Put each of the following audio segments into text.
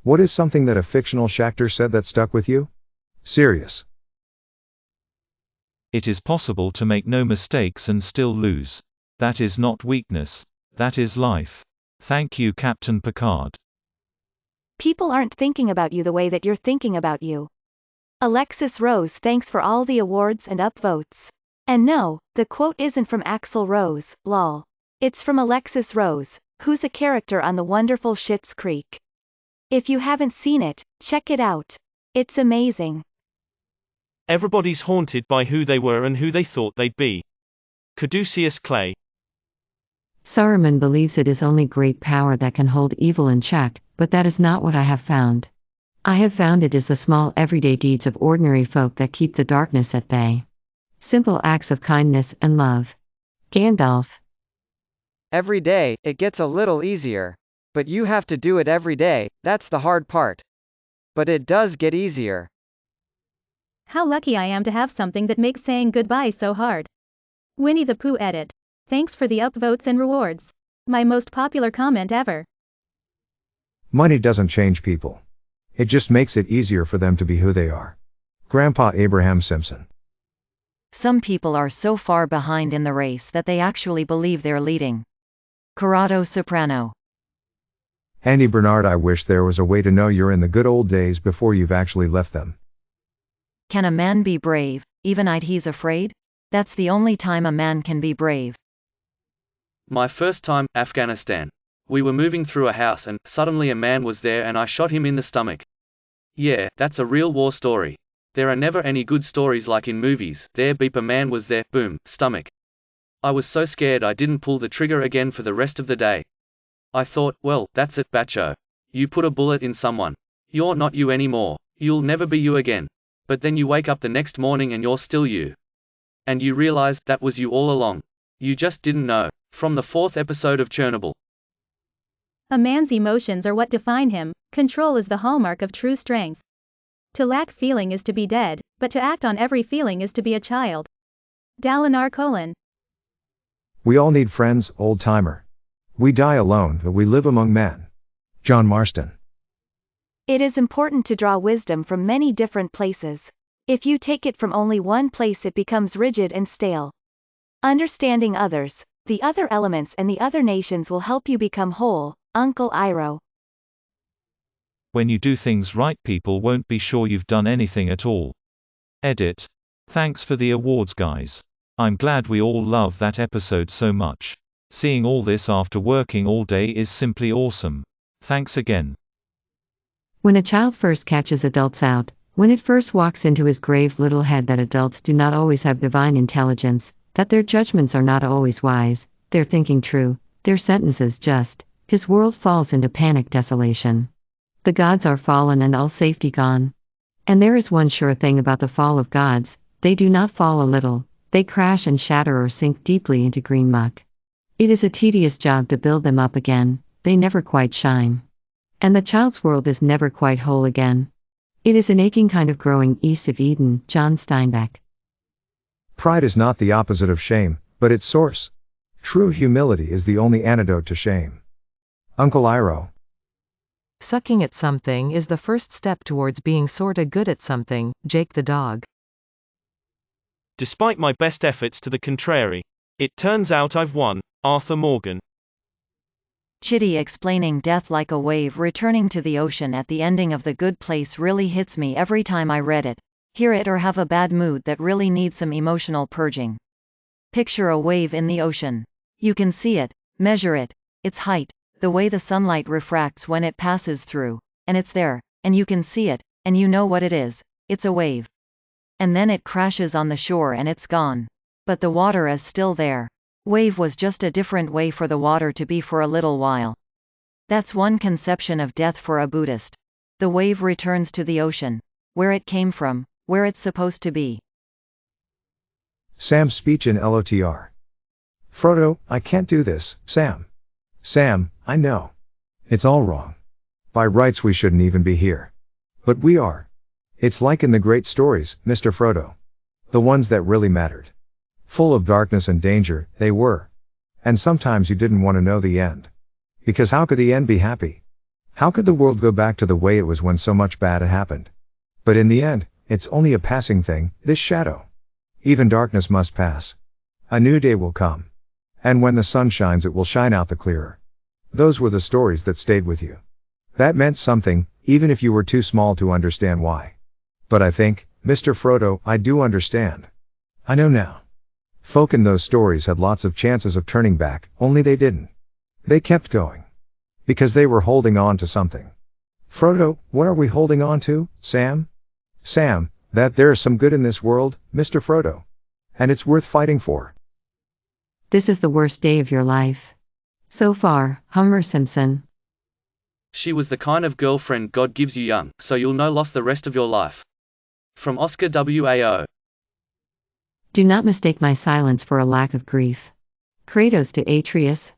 What is something that a fictional chacter said that stuck with you? Serious. It is possible to make no mistakes and still lose. That is not weakness. That is life. Thank you, Captain Picard. People aren't thinking about you the way that you're thinking about you. Alexis Rose, thanks for all the awards and upvotes. And no, the quote isn't from Axl Rose, lol. It's from Alexis Rose, who's a character on the wonderful Schitt's Creek. If you haven't seen it, check it out. It's amazing. Everybody's haunted by who they were and who they thought they'd be. Caduceus Clay. Saruman believes it is only great power that can hold evil in check, but that is not what I have found. I have found it is the small everyday deeds of ordinary folk that keep the darkness at bay. Simple acts of kindness and love. Gandalf. Every day, it gets a little easier. But you have to do it every day, that's the hard part. But it does get easier. How lucky I am to have something that makes saying goodbye so hard. Winnie the Pooh edit. Thanks for the upvotes and rewards. My most popular comment ever. Money doesn't change people. It just makes it easier for them to be who they are. Grandpa Abraham Simpson. Some people are so far behind in the race that they actually believe they're leading. Corrado Soprano. Andy Bernard, I wish there was a way to know you're in the good old days before you've actually left them. Can a man be brave, even if he's afraid? That's the only time a man can be brave. My first time, Afghanistan. We were moving through a house and suddenly a man was there and I shot him in the stomach. Yeah, that's a real war story. There are never any good stories like in movies. There beep, a man was there, boom, stomach. I was so scared I didn't pull the trigger again for the rest of the day. I thought, well, that's it, Bacho. You put a bullet in someone. You're not you anymore. You'll never be you again. But then you wake up the next morning and you're still you. And you realize that was you all along. You just didn't know. From the 4th episode of Chernobyl. A man's emotions are what define him. Control is the hallmark of true strength. To lack feeling is to be dead, but to act on every feeling is to be a child. Dalinar Colon. We all need friends, old timer. We die alone, but we live among men. John Marston. It is important to draw wisdom from many different places. If you take it from only one place, it becomes rigid and stale. Understanding others, the other elements and the other nations will help you become whole. Uncle Iroh. When you do things right, people won't be sure you've done anything at all. Edit. Thanks for the awards, guys. I'm glad we all love that episode so much. Seeing all this after working all day is simply awesome. Thanks again. When a child first catches adults out, when it first walks into his grave little head that adults do not always have divine intelligence, that their judgments are not always wise, their thinking true, their sentences just, his world falls into panic desolation. The gods are fallen and all safety gone. And there is one sure thing about the fall of gods, they do not fall a little, they crash and shatter or sink deeply into green muck. It is a tedious job to build them up again, they never quite shine. And the child's world is never quite whole again. It is an aching kind of growing east of Eden. John Steinbeck. Pride is not the opposite of shame, but its source. True humility is the only antidote to shame. Uncle Iroh. Sucking at something is the first step towards being sorta good at something. Jake the dog. Despite my best efforts to the contrary, it turns out I've won. Arthur Morgan. Chitty explaining death like a wave returning to the ocean at the ending of The Good Place really hits me every time I read it, hear it, or have a bad mood that really needs some emotional purging. Picture a wave in the ocean. You can see it, measure it, its height, the way the sunlight refracts when it passes through, and it's there, and you can see it, and you know what it is, it's a wave. And then it crashes on the shore and it's gone. But the water is still there. Wave was just a different way for the water to be for a little while. That's one conception of death for a Buddhist. The wave returns to the ocean, where it came from, where it's supposed to be. Sam's speech in LOTR. Frodo, I can't do this, Sam. Sam, I know. It's all wrong. By rights we shouldn't even be here. But we are. It's like in the great stories, Mr. Frodo. The ones that really mattered. Full of darkness and danger, they were. And sometimes you didn't want to know the end. Because how could the end be happy? How could the world go back to the way it was when so much bad had happened? But in the end, it's only a passing thing, this shadow. Even darkness must pass. A new day will come. And when the sun shines, it will shine out the clearer. Those were the stories that stayed with you. That meant something, even if you were too small to understand why. But I think, Mr. Frodo, I do understand. I know now. Folk in those stories had lots of chances of turning back, only they didn't. They kept going. Because they were holding on to something. Frodo, what are we holding on to, Sam? Sam, that there is some good in this world, Mr. Frodo. And it's worth fighting for. This is the worst day of your life. So far, Homer Simpson. She was the kind of girlfriend God gives you young, so you'll know lost the rest of your life. From Oscar WAO. Do not mistake my silence for a lack of grief. Kratos to Atreus.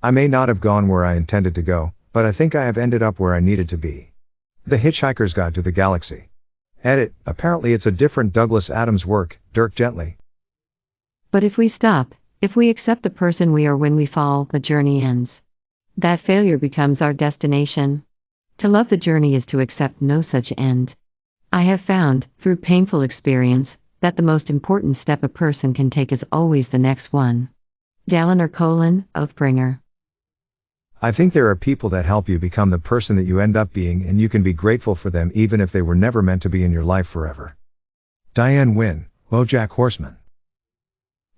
I may not have gone where I intended to go, but I think I have ended up where I needed to be. The Hitchhiker's Guide to the Galaxy. Edit, apparently it's a different Douglas Adams work, Dirk Gently. But if we stop, if we accept the person we are when we fall, the journey ends. That failure becomes our destination. To love the journey is to accept no such end. I have found, through painful experience, that the most important step a person can take is always the next one. Dallin Oathbringer. I think there are people that help you become the person that you end up being, and you can be grateful for them even if they were never meant to be in your life forever. Diane Wynn, BoJack Horseman.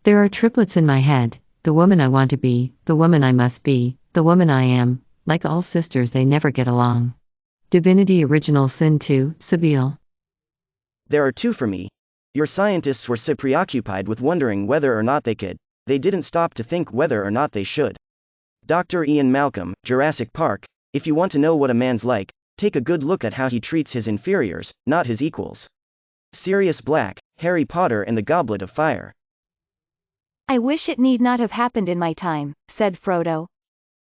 There are triplets in my head, the woman I want to be, the woman I must be, the woman I am. Like all sisters, they never get along. Divinity Original Sin 2, Sabine. There are two for me. Your scientists were so preoccupied with wondering whether or not they could, they didn't stop to think whether or not they should. Dr. Ian Malcolm, Jurassic Park. If you want to know what a man's like, take a good look at how he treats his inferiors, not his equals. Sirius Black, Harry Potter and the Goblet of Fire. I wish it need not have happened in my time, said Frodo.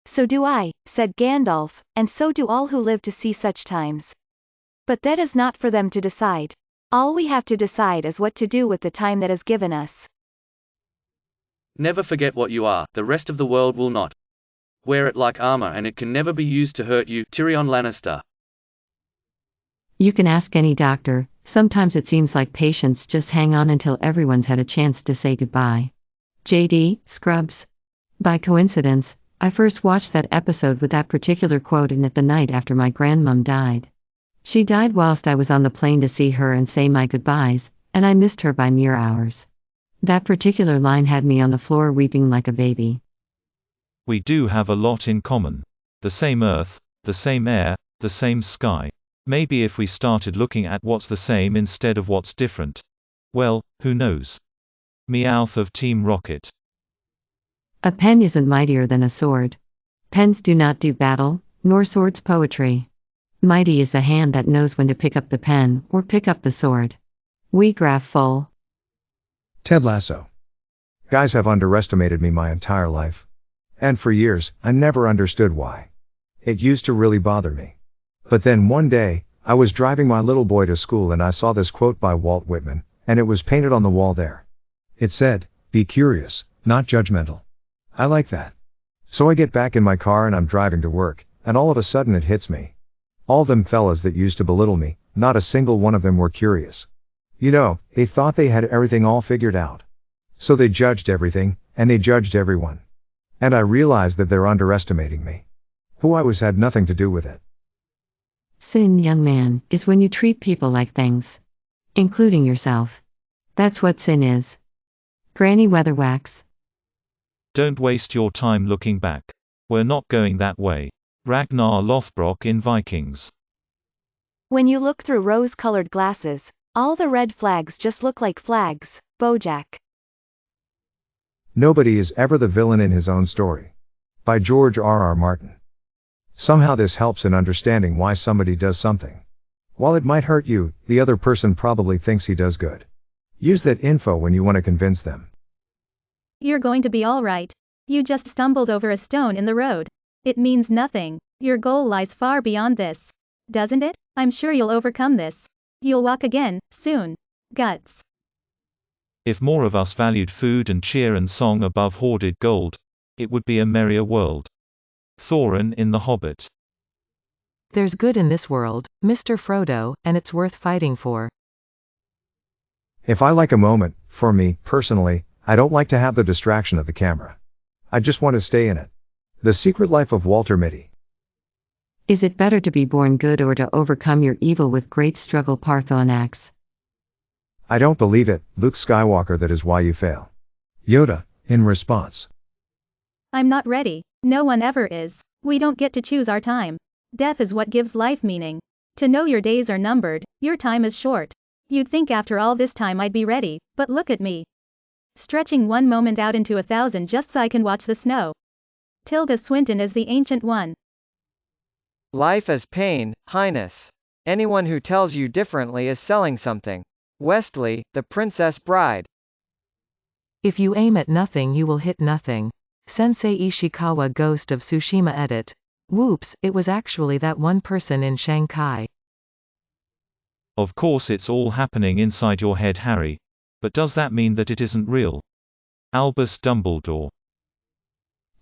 So do I, said Gandalf, and so do all who live to see such times. But that is not for them to decide. All we have to decide is what to do with the time that is given us. Never forget what you are, the rest of the world will not. Wear it like armor and it can never be used to hurt you, Tyrion Lannister. You can ask any doctor, sometimes it seems like patients just hang on until everyone's had a chance to say goodbye. JD, Scrubs. By coincidence, I first watched that episode with that particular quote in it the night after my grandmom died. She died whilst I was on the plane to see her and say my goodbyes, and I missed her by mere hours. That particular line had me on the floor weeping like a baby. We do have a lot in common. The same earth, the same air, the same sky. Maybe if we started looking at what's the same instead of what's different. Well, who knows? Meowth of Team Rocket. A pen isn't mightier than a sword. Pens do not do battle, nor swords poetry. Mighty is the hand that knows when to pick up the pen, or pick up the sword. We graph full. Ted Lasso. Guys have underestimated me my entire life. And for years, I never understood why. It used to really bother me. But then one day, I was driving my little boy to school and I saw this quote by Walt Whitman, and it was painted on the wall there. It said, "Be curious, not judgmental." I like that. So I get back in my car and I'm driving to work, and all of a sudden it hits me. All them fellas that used to belittle me, not a single one of them were curious. You know, they thought they had everything all figured out. So they judged everything, and they judged everyone. And I realized that they're underestimating me. Who I was had nothing to do with it. Sin, young man, is when you treat people like things. Including yourself. That's what sin is. Granny Weatherwax. Don't waste your time looking back. We're not going that way. Ragnar Lothbrok in Vikings. When you look through rose-colored glasses, all the red flags just look like flags, BoJack. Nobody is ever the villain in his own story. By George R.R. Martin. Somehow this helps in understanding why somebody does something. While it might hurt you, the other person probably thinks he does good. Use that info when you want to convince them. You're going to be all right. You just stumbled over a stone in the road. It means nothing. Your goal lies far beyond this. Doesn't it? I'm sure you'll overcome this. You'll walk again, soon. Guts. If more of us valued food and cheer and song above hoarded gold, it would be a merrier world. Thorin in The Hobbit. There's good in this world, Mr. Frodo, and it's worth fighting for. If I like a moment, for me, personally, I don't like to have the distraction of the camera. I just want to stay in it. The Secret Life of Walter Mitty. Is it better to be born good or to overcome your evil with great struggle? Parthenax. I don't believe it, Luke Skywalker, that is why you fail. Yoda, in response. I'm not ready. No one ever is. We don't get to choose our time. Death is what gives life meaning. To know your days are numbered, your time is short. You'd think after all this time I'd be ready, but look at me. Stretching one moment out into 1,000 just so I can watch the snow. Tilda Swinton is the Ancient One. Life is pain, Highness. Anyone who tells you differently is selling something. Westley, the Princess Bride. If you aim at nothing you will hit nothing. Sensei Ishikawa, Ghost of Tsushima. Edit. Whoops, it was actually that one person in Shanghai. Of course it's all happening inside your head, Harry. But does that mean that it isn't real? Albus Dumbledore.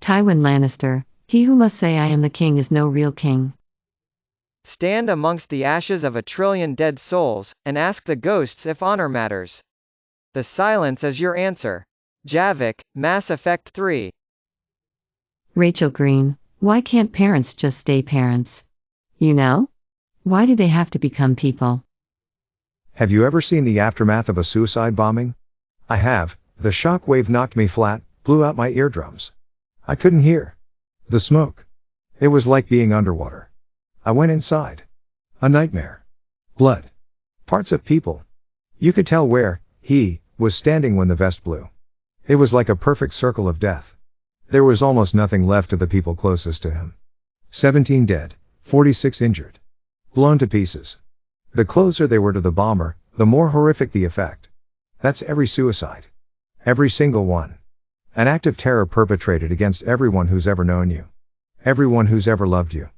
Tywin Lannister, he who must say I am the king is no real king. Stand amongst the ashes of 1,000,000,000,000 dead souls, and ask the ghosts if honor matters. The silence is your answer. Javik, Mass Effect 3. Rachel Green, why can't parents just stay parents? You know? Why do they have to become people? Have you ever seen the aftermath of a suicide bombing? I have. The shock wave knocked me flat, blew out my eardrums. I couldn't hear the smoke. It was like being underwater. I went inside. A nightmare. Blood. Parts of people. You could tell where he was standing when the vest blew. It was like a perfect circle of death. There was almost nothing left of the people closest to him. 17 dead, 46 injured. Blown to pieces. The closer they were to the bomber, the more horrific the effect. That's every suicide. Every single one. An act of terror perpetrated against everyone who's ever known you. Everyone who's ever loved you.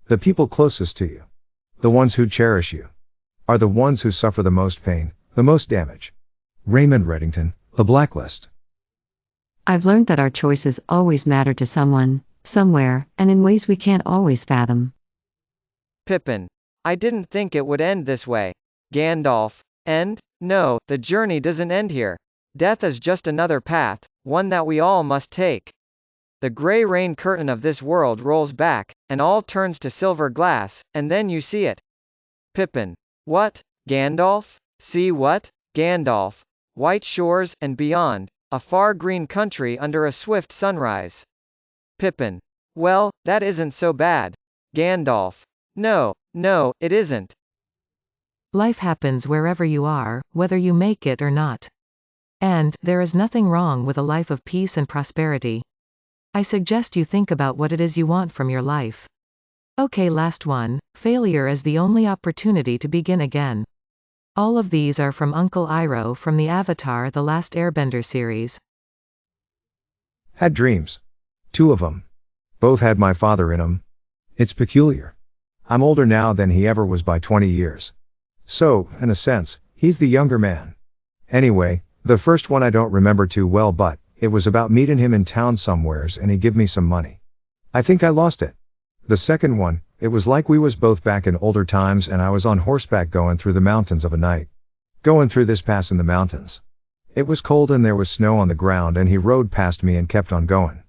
The people closest to you. The ones who cherish you. Are the ones who suffer the most pain, the most damage. Raymond Reddington, The Blacklist. I've learned that our choices always matter to someone, somewhere, and in ways we can't always fathom. Pippin. I didn't think it would end this way. Gandalf. End? No, the journey doesn't end here. Death is just another path, one that we all must take. The grey rain curtain of this world rolls back, and all turns to silver glass, and then you see it. Pippin. What? Gandalf? See what? Gandalf. White shores, and beyond, a far green country under a swift sunrise. Pippin. Well, that isn't so bad. Gandalf. No, it isn't. Life happens wherever you are, whether you make it or not. And there is nothing wrong with a life of peace and prosperity. I suggest you think about what it is you want from your life. Okay, last one. Failure is the only opportunity to begin again. All of these are from Uncle Iroh from the Avatar: The Last Airbender series. Had dreams. 2 of them. Both had my father in them. It's peculiar. I'm older now than he ever was by 20 years. So, in a sense, he's the younger man. Anyway, the first one I don't remember too well, but it was about meeting him in town somewheres and he give me some money. I think I lost it. The second one, it was like we was both back in older times and I was on horseback going through the mountains of a night. Going through this pass in the mountains. It was cold and there was snow on the ground and he rode past me and kept on going.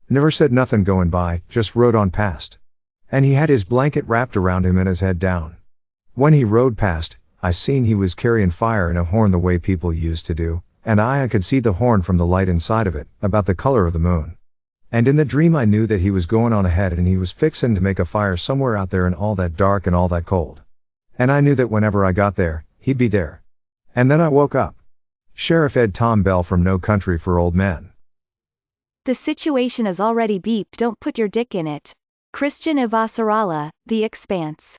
Never said nothing going by, just rode on past. And he had his blanket wrapped around him and his head down. When he rode past, I seen he was carrying fire in a horn the way people used to do, and I could see the horn from the light inside of it, about the color of the moon. And in the dream I knew that he was going on ahead and he was fixin' to make a fire somewhere out there in all that dark and all that cold. And I knew that whenever I got there, he'd be there. And then I woke up. Sheriff Ed Tom Bell from No Country for Old Men. The situation is already beeped, don't put your dick in it. Christian Evasarala, The Expanse.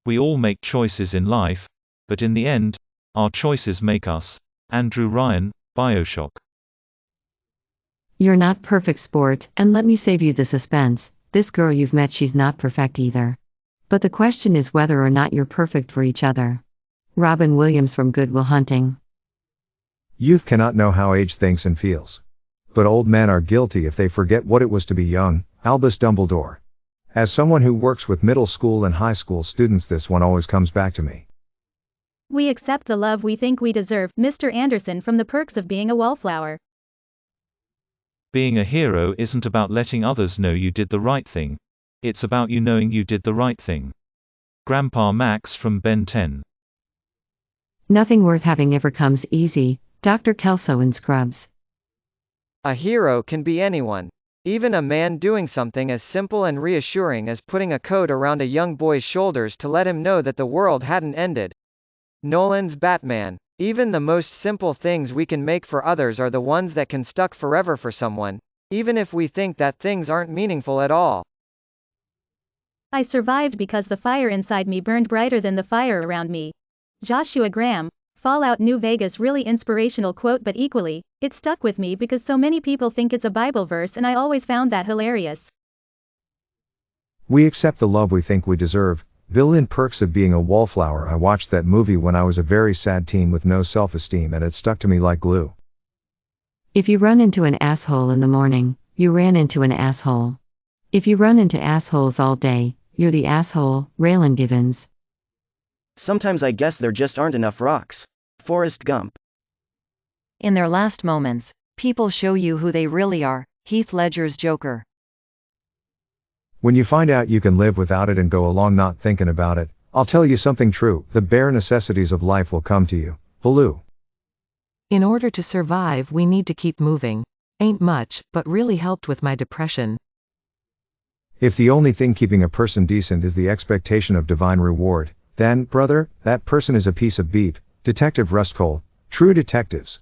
We all make choices in life, but in the end, our choices make us. Andrew Ryan, BioShock. You're not perfect, sport, and let me save you the suspense. This girl you've met, she's not perfect either. But the question is whether or not you're perfect for each other. Robin Williams from Good Will Hunting. Youth cannot know how age thinks and feels. But old men are guilty if they forget what it was to be young. Albus Dumbledore. As someone who works with middle school and high school students, this one always comes back to me. We accept the love we think we deserve, Mr. Anderson from The Perks of Being a Wallflower. Being a hero isn't about letting others know you did the right thing. It's about you knowing you did the right thing. Grandpa Max from Ben 10. Nothing worth having ever comes easy, Dr. Kelso in Scrubs. A hero can be anyone. Even a man doing something as simple and reassuring as putting a coat around a young boy's shoulders to let him know that the world hadn't ended. Nolan's Batman. Even the most simple things we can make for others are the ones that can stuck forever for someone, even if we think that things aren't meaningful at all. I survived because the fire inside me burned brighter than the fire around me. Joshua Graham. Fallout New Vegas. Really inspirational quote, but equally, it stuck with me because so many people think it's a Bible verse and I always found that hilarious. We accept the love we think we deserve. Bill in Perks of Being a Wallflower. I watched that movie when I was a very sad teen with no self-esteem and it stuck to me like glue. If you run into an asshole in the morning, you ran into an asshole. If you run into assholes all day, you're the asshole, Raylan Givens. Sometimes I guess there just aren't enough rocks. Forrest Gump. In their last moments, people show you who they really are, Heath Ledger's Joker. When you find out you can live without it and go along not thinking about it, I'll tell you something true, the bare necessities of life will come to you. Baloo. In order to survive, we need to keep moving. Ain't much, but really helped with my depression. If the only thing keeping a person decent is the expectation of divine reward, then, brother, that person is a piece of beef. Detective Rust Cole. True detectives.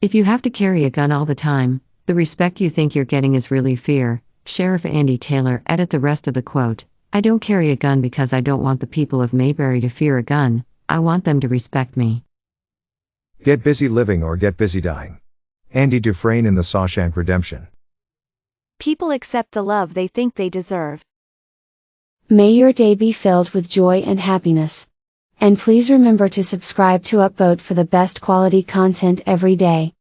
If you have to carry a gun all the time, the respect you think you're getting is really fear. Sheriff Andy Taylor. Edit the rest of the quote. I don't carry a gun because I don't want the people of Mayberry to fear a gun, I want them to respect me. Get busy living or get busy dying. Andy Dufresne in The Shawshank Redemption. People accept the love they think they deserve. May your day be filled with joy and happiness. And please remember to subscribe to Upvote for the best quality content every day.